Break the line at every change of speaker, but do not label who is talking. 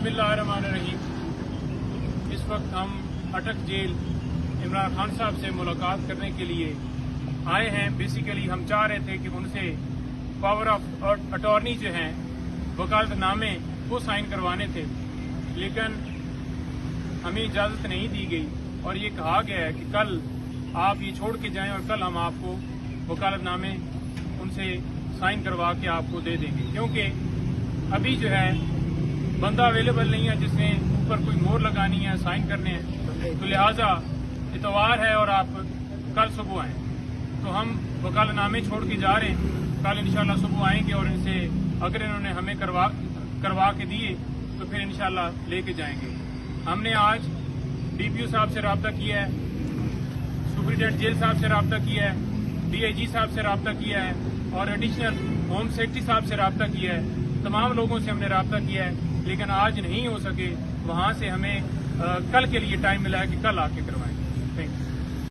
बिस्मिल्लाहिर्रहमानिर्रहीम। इस वक्त हम अटक जेल इमरान खान साहब से मुलाकात करने के लिए आए हैं। बेसिकली हम चाह रहे थे कि उनसे पावर ऑफ अटॉर्नी जो हैं वकालतनामे वो साइन करवाने थे, लेकिन हमें इजाज़त नहीं दी गई और ये कहा गया है कि कल आप ये छोड़ के जाएं और कल हम आपको वकालतनामे उनसे साइन करवा के आपको दे देंगे, क्योंकि अभी जो है बंदा अवेलेबल नहीं है जिसने ऊपर कोई मोहर लगानी है, साइन करने हैं। तो लिहाजा इतवार है और आप कल सुबह आएँ। तो हम वकालतनामे छोड़ के जा रहे हैं, कल इंशाल्लाह सुबह आएंगे और इनसे अगर इन्होंने हमें करवा के दिए तो फिर इंशाल्लाह लेके जाएंगे। हमने आज DPO साहब से रब्ता किया है, सुपरिटेंडेंट जेल साहब से रब्ता किया है, DIG साहब से रब्ता किया है और एडिशनल होम सेक्रेटरी साहब से रब्ता किया है। तमाम लोगों से हमने रब्ता किया है, लेकिन आज नहीं हो सके। वहाँ से हमें कल के लिए टाइम मिला है कि कल आके करवाएं।